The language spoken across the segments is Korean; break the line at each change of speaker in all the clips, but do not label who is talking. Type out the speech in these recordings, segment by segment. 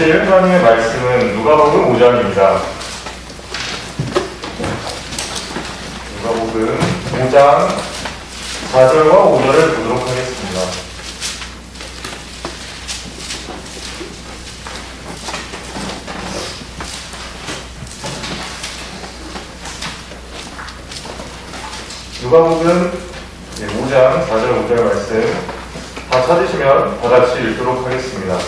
보실 하나님의 말씀은 누가복음 5장입니다. 누가복음 5장 4절과 5절을 보도록 하겠습니다. 누가복음 5장 4절 5절 말씀 다 찾으시면 다 같이 읽도록 하겠습니다.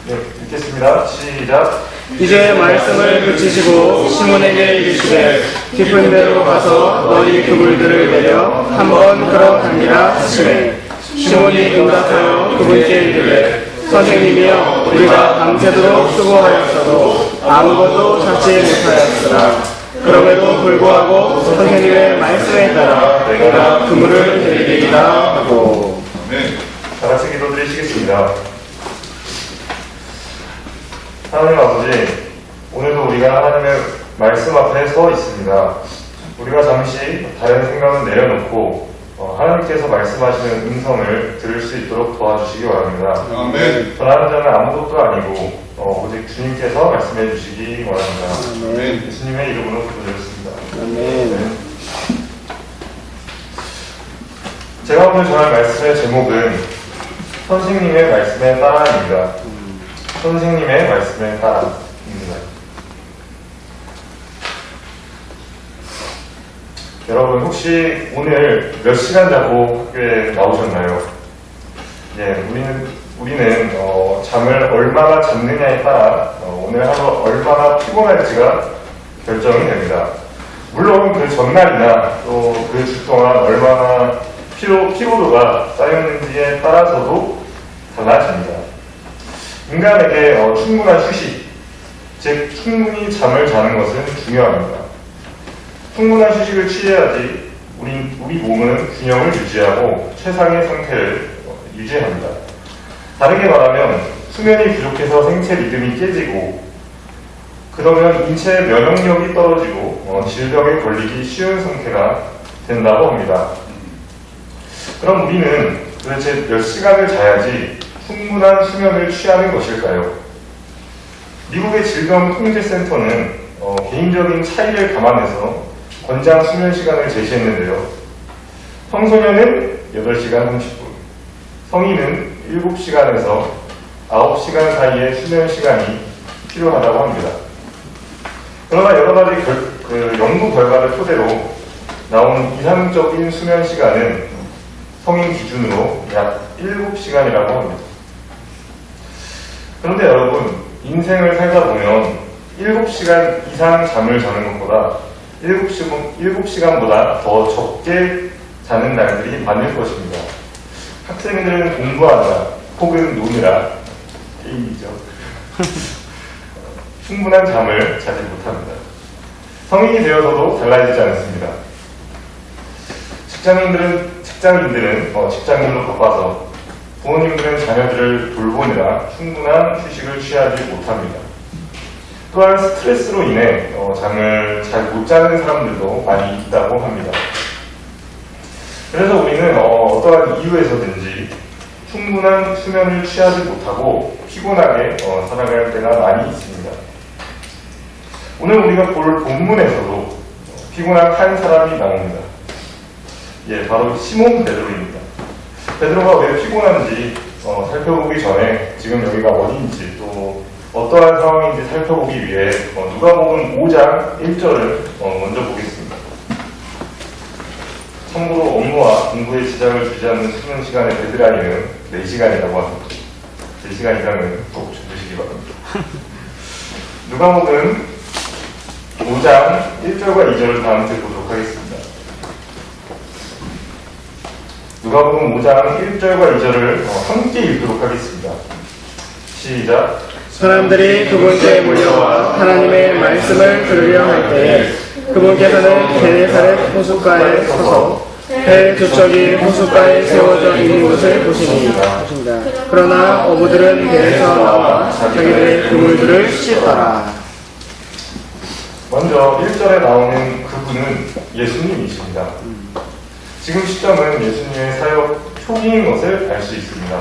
네, 읽겠습니다. 시작.
이제 말씀을 붙이시고 시몬에게 이르시되 깊은 데로 가서 너희 그물들을 내려 한번 끌어당기라 하시매 시몬이 응답하여 그분께 이르되 선생님이여 우리가 밤새도록 수고하였어도 아무것도 잡지 못하였으나 그럼에도 불구하고 선생님의 말씀에 따라 내가 그물을 내리리이다 하고.
네. 다 같이 기도드리시겠습니다. 하나님 아버지, 오늘도 우리가 하나님의 말씀 앞에 서 있습니다. 우리가 잠시 다른 생각은 내려놓고 하나님께서 말씀하시는 음성을 들을 수 있도록 도와주시기 바랍니다.
아멘.
저라는 자는 아무것도 아니고 오직 주님께서 말씀해 주시기 바랍니다.
아멘.
예수님의 이름으로 기도드렸습니다.
아멘.
제가 오늘 전할 말씀의 제목은 선생님의 말씀에 따라입니다. 선생님의 말씀에 따라입니다. 여러분 혹시 오늘 몇 시간 자고 학교에 나오셨나요? 네, 우리는 잠을 얼마나 잤느냐에 따라 오늘 하루 얼마나 피곤할지가 결정이 됩니다. 물론 그 전날이나 또 그 주 동안 얼마나 피로도가 쌓였는지에 따라서도 달라집니다. 인간에게 충분한 휴식, 즉 충분히 잠을 자는 것은 중요합니다. 충분한 휴식을 취해야지 우리 몸은 균형을 유지하고 최상의 상태를 유지합니다. 다르게 말하면 수면이 부족해서 생체 리듬이 깨지고 그러면 인체의 면역력이 떨어지고 질병에 걸리기 쉬운 상태가 된다고 합니다. 그럼 우리는 도대체 몇 시간을 자야지 충분한 수면을 취하는 것일까요? 미국의 질병통제센터는 개인적인 차이를 감안해서 권장 수면 시간을 제시했는데요. 청소년은 8시간 30분, 성인은 7시간에서 9시간 사이의 수면 시간이 필요하다고 합니다. 그러나 여러 가지 연구 결과를 토대로 나온 이상적인 수면 시간은 성인 기준으로 약 7시간이라고 합니다. 그런데 여러분, 인생을 살다 보면 7시간 이상 잠을 자는 것보다 7시간보다 더 적게 자는 날들이 많을 것입니다. 학생들은 공부하느라 혹은 노느라 게임이죠. 충분한 잠을 자지 못합니다. 성인이 되어서도 달라지지 않습니다. 직장인들은 직장일로 바빠서 부모님들은 자녀들을 돌보느라 충분한 휴식을 취하지 못합니다. 또한 스트레스로 인해 잠을 잘 못 자는 사람들도 많이 있다고 합니다. 그래서 우리는 어떠한 이유에서든지 충분한 수면을 취하지 못하고 피곤하게 살아갈 때가 많이 있습니다. 오늘 우리가 볼 본문에서도 피곤한 한 사람이 나옵니다. 예, 바로 시몬 베드로입니다. 베드로가 왜 피곤한지 살펴보기 전에 지금 여기가 어디인지 또 어떠한 상황인지 살펴보기 위해 누가복음 5장 1절을 먼저 보겠습니다. 참고로 업무와 공부에 지장을 주지 않는 수면 시간의 데드라인은 4시간이라고 합니다. 4시간 이상은 꼭 주무시기 바랍니다. 누가복음 5장 1절과 2절을 다음 주에 보도록 하겠습니다. 누가복음 5장 1절과 2절을 함께 읽도록 하겠습니다. 시작.
사람들이 그분께 몰려와 하나님의 말씀을 들으려 할 때에 그분께서는 게네사렛 호숫가에 서서 배 두 척이 호숫가에 세워져 있는 것을 보시니 그러나 어부들은 배에서 나와 자기들의 그물들을 씻더라.
먼저 1절에 나오는 그분은 예수님이십니다. 지금 시점은 예수님의 사역 초기 후기인 것을 알 수 있습니다.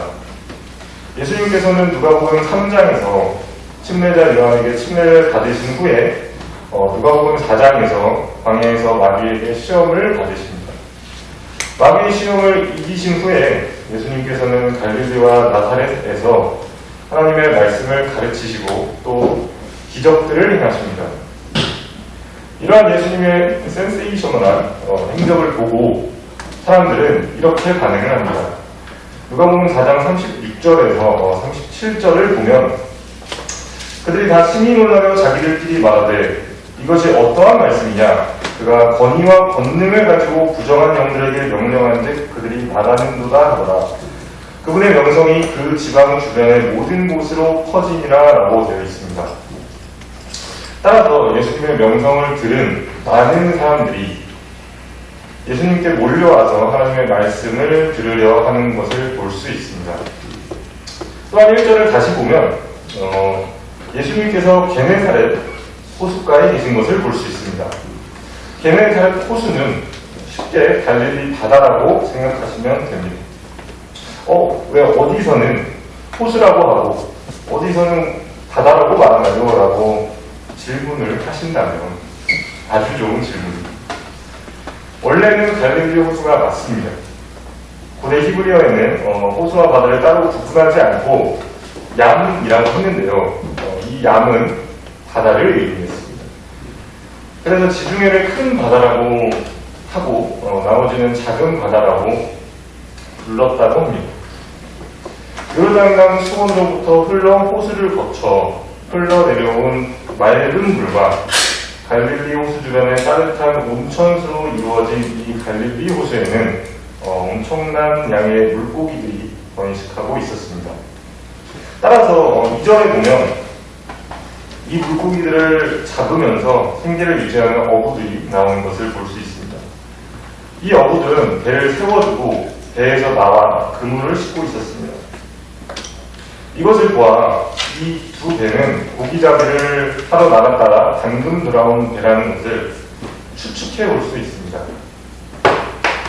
예수님께서는 누가복음 3장에서 침례자 요한에게 침례를 받으신 후에 누가복음 4장에서 광야에서 마귀에게 시험을 받으십니다. 마귀의 시험을 이기신 후에 예수님께서는 갈릴리와 나사렛에서 하나님의 말씀을 가르치시고 또 기적들을 행하십니다. 이러한 예수님의 센세이셔널한 행적을 보고 사람들은 이렇게 반응을 합니다. 누가복음 4장 36절에서 37절을 보면 그들이 다 심히 놀라며 자기들끼리 말하되 이것이 어떠한 말씀이냐? 그가 권위와 권능을 가지고 부정한 영들에게 명령한즉 그들이 나가는도다 하더라. 그분의 명성이 그 지방 주변의 모든 곳으로 퍼지니라 라고 되어 있습니다. 따라서 예수님의 명성을 들은 많은 사람들이 예수님께 몰려와서 하나님의 말씀을 들으려 하는 것을 볼 수 있습니다. 또한 1절을 다시 보면 예수님께서 게네사렛 호숫가에 계신 것을 볼 수 있습니다. 게네사렛 호수는 쉽게 갈릴리 바다라고 생각하시면 됩니다. 왜 어디서는 호수라고 하고 어디서는 바다라고 말하나요? 라고 질문을 하신다면 아주 좋은 질문입니다. 원래는 갈릴리 호수가 맞습니다. 고대 히브리어에는 호수와 바다를 따로 구분하지 않고 얌이라고 했는데요. 이 얌은 바다를 의미했습니다. 그래서 지중해를 큰 바다라고 하고 나머지는 작은 바다라고 불렀다고 합니다. 요르단강 수원으로부터 흘러 호수를 거쳐 흘러내려온 맑은 물과 갈릴리 호수 주변의 따뜻한 온천수로 이루어진 이 갈릴리 호수에는 엄청난 양의 물고기들이 번식하고 있었습니다. 따라서 2절에 보면 이 물고기들을 잡으면서 생계를 유지하는 어부들이 나오는 것을 볼 수 있습니다. 이 어부들은 배를 세워두고 배에서 나와 그물을 싣고 있었습니다. 이것을 보아 이 두 배는 고기잡이를 하러 나갔다가 방금 돌아온 배라는 것을 추측해 올 수 있습니다.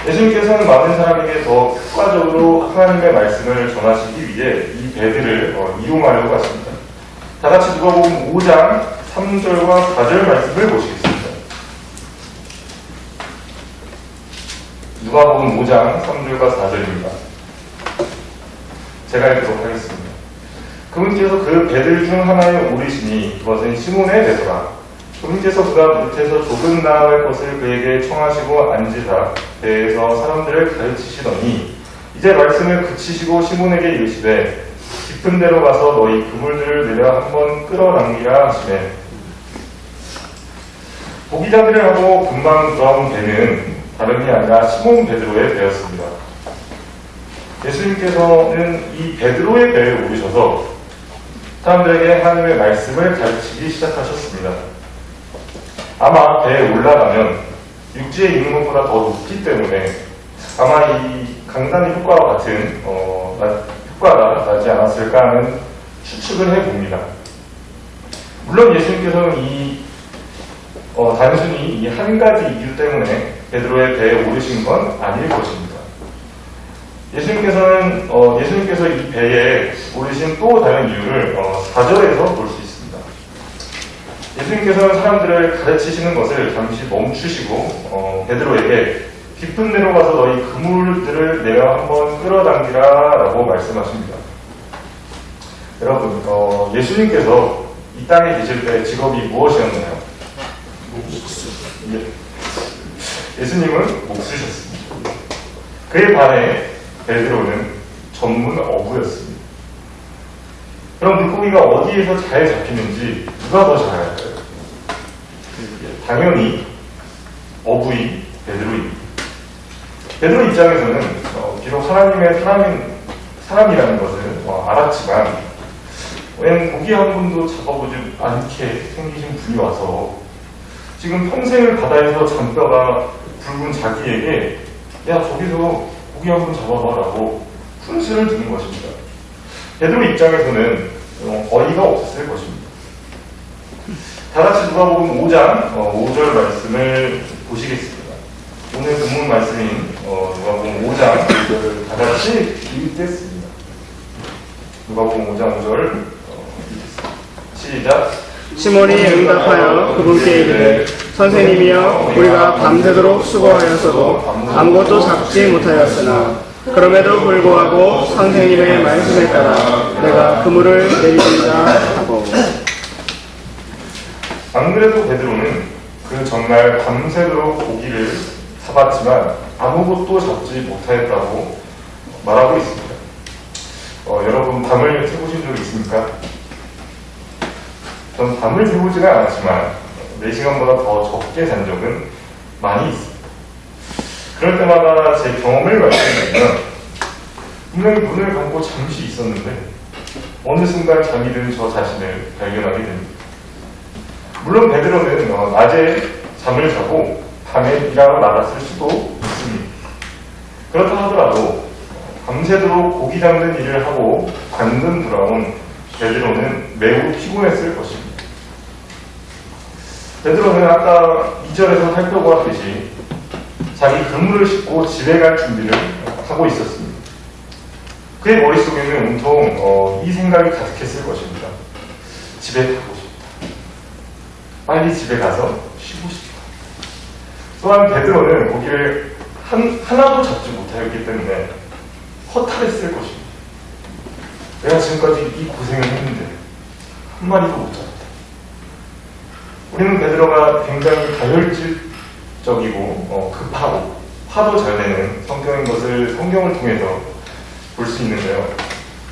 예수님께서는 많은 사람에게 더 효과적으로 하나님의 말씀을 전하시기 위해 이 배들을 이용하려고 하십니다. 다 같이 누가복음 5장 3절과 4절 말씀을 보시겠습니다. 누가복음 5장 3절과 4절입니다. 제가 읽도록 하겠습니다. 그분께서 그 배들 중 하나에 오르시니 그것은 시몬의 배더라. 그분께서 그가 밑에서 조금 나아갈 것을 그에게 청하시고 앉으사 배에서 사람들을 가르치시더니 이제 말씀을 그치시고 시몬에게 이르시되 깊은 데로 가서 너희 그물들을 내려 한번 끌어당기라 하시매 고기잡이를 하고 금방 돌아온 배는 다름이 아니라 시몬 베드로의 배였습니다. 예수님께서는 이 베드로의 배에 오르셔서 사람들에게 하나님의 말씀을 가르치기 시작하셨습니다. 아마 배에 올라가면 육지에 있는 것보다 더 높기 때문에 아마 이 강단의 효과와 같은 효과가 나지 않았을까 하는 추측을 해봅니다. 물론 예수님께서는 단순히 이 한 가지 이유 때문에 베드로의 배에 오르신 건 아닐 것입니다. 예수님께서 이 배에 오르신 또 다른 이유를 4절에서 볼 수 있습니다. 예수님께서는 사람들을 가르치시는 것을 잠시 멈추시고 베드로에게 깊은 데로 가서 너희 그물들을 내려 한번 끌어당기라 라고 말씀하십니다. 여러분, 예수님께서 이 땅에 계실 때 직업이 무엇이었나요? 예수님은 목수셨습니다. 그에 반해 베드로는 전문 어부였습니다. 그럼 물고기가 어디에서 잘 잡히는지 누가 더 잘 알까요? 당연히 어부인 베드로입니다. 베드로 입장에서는 비록 하나님의 사람이라는 것을 알았지만 웬 고기 한 번도 잡아보지 않게 생기신 분이 와서 지금 평생을 바다에서 잔뼈가 붉은 자기에게 야 저기서 고기 한 번 잡아봐라고 훈수를 두는 것입니다. 베드로 입장에서는 어이가 없었을 것입니다. 다 같이 누가복음 5장 5절 말씀을 보시겠습니다. 오늘 본문 말씀인 누가복음 5장 5절을 다 같이 다시 읽겠습니다. 누가복음 5장 5절 시작.
시몬이 응답하여 그분께 이르되 선생님이여 우리가 밤새도록 수고하였어도 아무것도 잡지 못하였으나 그럼에도 불구하고 선생님의 말씀에 따라 내가 그물을 내리리라 하고.
안 그래도 베드로는 그 전날 밤새도록 고기를 잡았지만 아무것도 잡지 못하였다고 말하고 있습니다. 여러분 밤을 새보신 적 있습니까? 전 밤을 새보지는 않았지만 4시간보다 더 적게 잔 적은 많이 있습니다. 그럴 때마다 제 경험을 말씀드리면 분명히 눈을 감고 잠시 있었는데 어느 순간 잠이 든 저 자신을 발견하게 됩니다. 물론 베드로는 낮에 잠을 자고 밤에 일하러 나갔을 수도 있습니다. 그렇다 하더라도 밤새도록 고기 잡는 일을 하고 방금 돌아온 베드로는 매우 피곤했을 것입니다. 베드로는 아까 2절에서 살펴보았듯이 자기 그물을 싣고 집에 갈 준비를 하고 있었습니다. 그의 머릿속에는 온통 이 생각이 가득했을 것입니다. 집에 가고 싶다. 빨리 집에 가서 쉬고 싶다. 또한 베드로는 고기를 하나도 잡지 못하였기 때문에 허탈했을 것입니다. 내가 지금까지 이 고생을 했는데 한 마리도 못 잡았다. 우리는 베드로가 굉장히 다혈질적이고 급하고 화도 잘 내는 성격인 것을 성경을 통해서 볼 수 있는데요.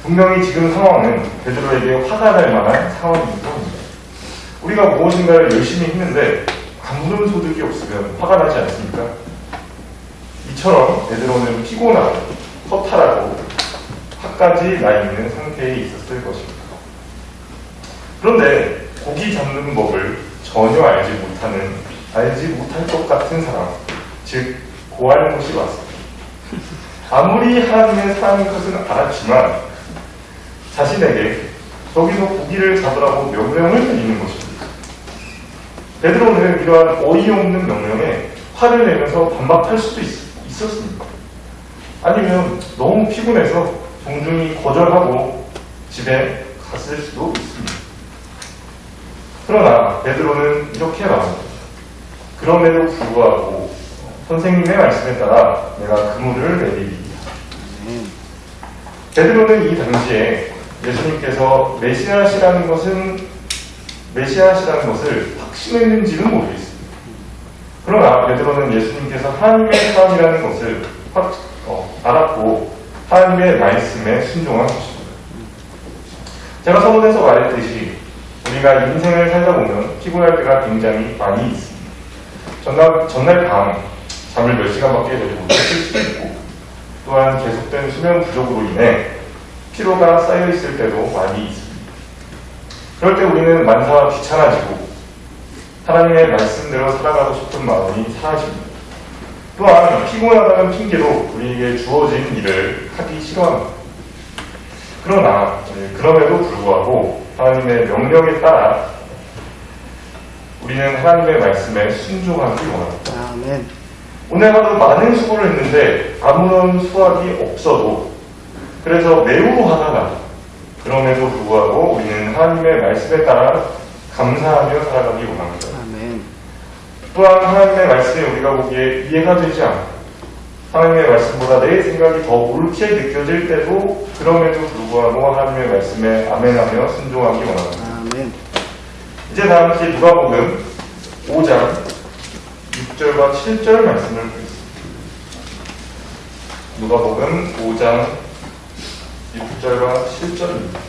분명히 지금 상황은 베드로에게 화가 날 만한 상황이기도 합니다. 우리가 무엇인가를 열심히 했는데 아무런 소득이 없으면 화가 나지 않습니까? 이처럼 베드로는 피곤하고 허탈하고 화까지 나 있는 상태에 있었을 것입니다. 그런데 고기 잡는 법을 전혀 알지 못할 것 같은 사람, 즉 고알못이 왔습니다. 아무리 하나님의 사랑인 것은 알았지만 자신에게 저기서 고기를 잡으라고 명령을 내리는 것입니다. 베드로는 이러한 어이없는 명령에 화를 내면서 반박할 수도 있었습니다. 아니면 너무 피곤해서 정중히 거절하고 집에 갔을 수도 있습니다. 그러나 베드로는 이렇게 말합니다. 그럼에도 불구하고 선생님의 말씀에 따라 내가 그물을 내리리라. 베드로는 이 당시에 예수님께서 메시아시라는 것을 확신했는지는 모르겠습니다. 그러나 베드로는 예수님께서 하나님의 사람이라는 것을 알았고 하나님의 말씀에 순종한 것입니다. 제가 서론에서 말했듯이 우리가 인생을 살다 보면 피곤할 때가 굉장히 많이 있습니다. 전날 밤 잠을 몇 시간밖에 자지 못했을 수도 있고 또한 계속된 수면 부족으로 인해 피로가 쌓여 있을 때도 많이 있습니다. 그럴 때 우리는 만사 귀찮아지고 하나님의 말씀대로 살아가고 싶은 마음이 사라집니다. 또한 피곤하다는 핑계로 우리에게 주어진 일을 하기 싫어합니다. 그러나 그럼에도 불구하고 하나님의 명령에 따라 우리는 하나님의 말씀에 순종하기 원합니다.
아멘.
오늘 하루 많은 수고를 했는데 아무런 수확이 없어도 그래서 매우 화가 나. 그럼에도 불구하고 우리는 하나님의 말씀에 따라 감사하며 살아가기 원합니다.
아멘.
또한 하나님의 말씀이 우리가 보기에 이해가 되지 않고 하나님의 말씀보다 내 생각이 더 옳게 느껴질 때도 그럼에도 불구하고 하나님의 말씀에 아멘하며 순종하기 원합니다.
아멘.
이제 다 함께 누가복음 5장 6절과 7절 말씀을 보겠습니다. 누가복음 5장 6절과 7절입니다.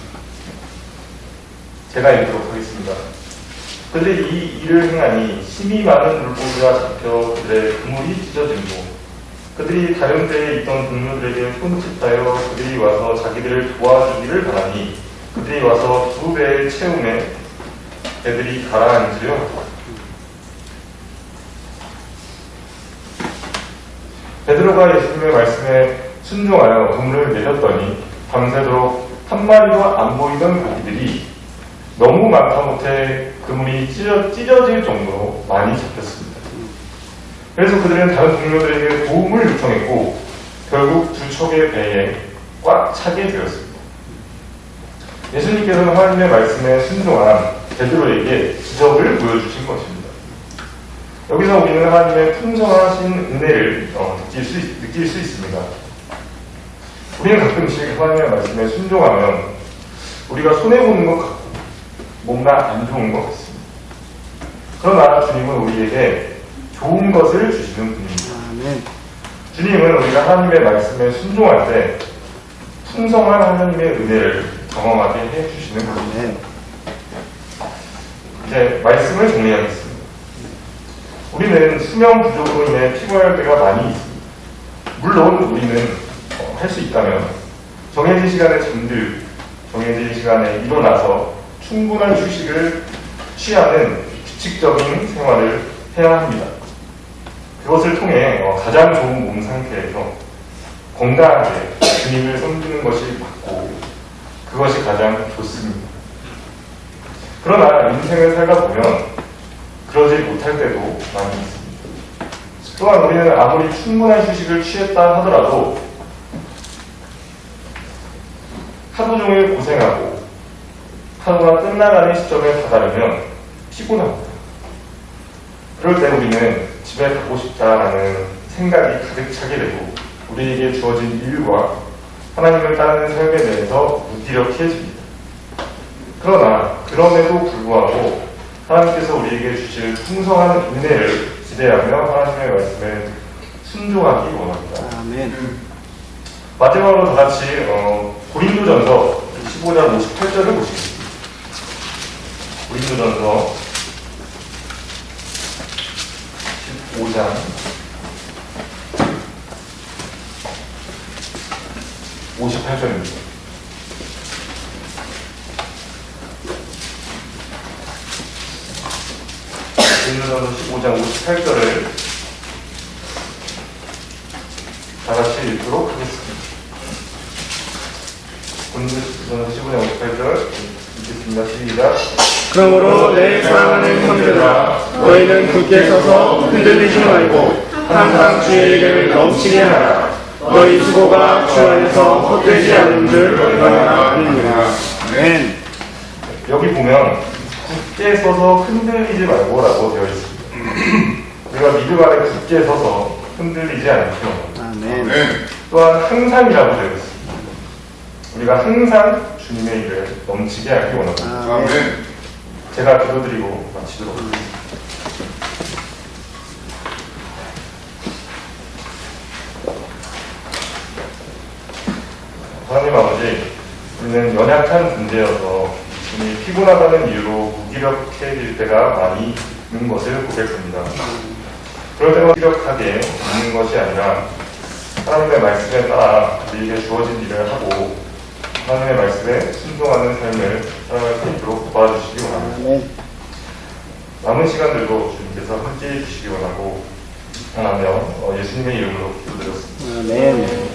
제가 읽도록 하겠습니다. 그들이 이 일을 행하니 심히 많은 물고기가 잡혀 그들의 그물이 찢어지고 그들이 다른 데에 있던 동료들에게 손짓하여 그들이 와서 자기들을 도와주기를 바라니 그들이 와서 2배의 채움에 애들이 가라앉으려 베드로가 예수님의 말씀에 순종하여 그물을 내렸더니 밤새도록 한 마리도 안 보이던 고기들이 너무 많다 못해 그물이 찢어질 정도로 많이 잡혔습니다. 그래서 그들은 다른 동료들에게 도움을 요청했고 결국 두 척의 배에 꽉 차게 되었습니다. 예수님께서는 하나님의 말씀에 순종한 베드로에게 기적을 보여주신 것입니다. 여기서 우리는 하나님의 풍성하신 은혜를 느낄 수 있습니다. 우리는 가끔씩 하나님의 말씀에 순종하면 우리가 손해보는 것 같고 뭔가 안 좋은 것 같습니다. 그러나 주님은 우리에게 좋은 것을 주시는 분입니다.
아멘.
주님은 우리가 하나님의 말씀에 순종할 때 풍성한 하나님의 은혜를 경험하게 해주시는 분입니다.
아멘.
이제 말씀을 정리하겠습니다. 우리는 수면 부족으로 인해 피곤할 때가 많이 있습니다. 물론 우리는 할 수 있다면 정해진 시간에 잠들고 정해진 시간에 일어나서 충분한 휴식을 취하는 규칙적인 생활을 해야 합니다. 그것을 통해 가장 좋은 몸 상태에서 건강하게 주님을 섬기는 것이 맞고 그것이 가장 좋습니다. 그러나 인생을 살다 보면 그러지 못할 때도 많이 있습니다. 또한 우리는 아무리 충분한 휴식을 취했다 하더라도 하루 종일 고생하고 하루가 끝나가는 시점에 다다르면 피곤합니다. 그럴 때 우리는 집에 가고 싶다라는 생각이 가득 차게 되고 우리에게 주어진 일과 하나님을 따르는 삶에 대해서 무기력해집니다. 그러나 그럼에도 불구하고 하나님께서 우리에게 주실 풍성한 은혜를 기대하며 하나님의 말씀에 순종하기 원합니다.
아멘.
마지막으로 다 같이 고린도전서 15장 58절을 보시겠습니다. 고린도전서 15장 58절입니다. 고린도전서 15장 58절을 다 같이 읽도록 하겠습니다. 고린도전서 15장 58절 읽겠습니다. 시작.
그러므로 내 사랑하는 형제들아, 너희는 굳게 서서 흔들리지 말고 항상 주의 일을 넘치게 하라. 너희 수고가 주 안에서 헛되지 않은 줄 얼마나 아닙니다. 아멘.
여기 보면 굳게 서서 흔들리지 말고라고 되어 있습니다. 우리가 믿음 안에 굳게 서서 흔들리지 않기 원합니다.
아멘.
또한 항상이라고 되어 있습니다. 우리가 항상 주님의 일을 넘치게 하기 원합니다.
아멘.
제가 기도드리고 마치도록 하겠습니다. 하나님 아버지, 우리는 연약한 존재여서 이미 피곤하다는 이유로 무기력해질 때가 많이 있는 것을 고백합니다. 그럴 때만 무기력하게 있는 것이 아니라 하나님의 말씀에 따라 우리에게 주어진 일을 하고 하나님의 말씀에 순종하는 삶을 살아갈 수 있도록 도와주시기 원합니다.
아멘.
남은 시간들도 주님께서 함께해 주시기 원하고 원하며 예수님의 이름으로 기도드렸습니다.
아멘.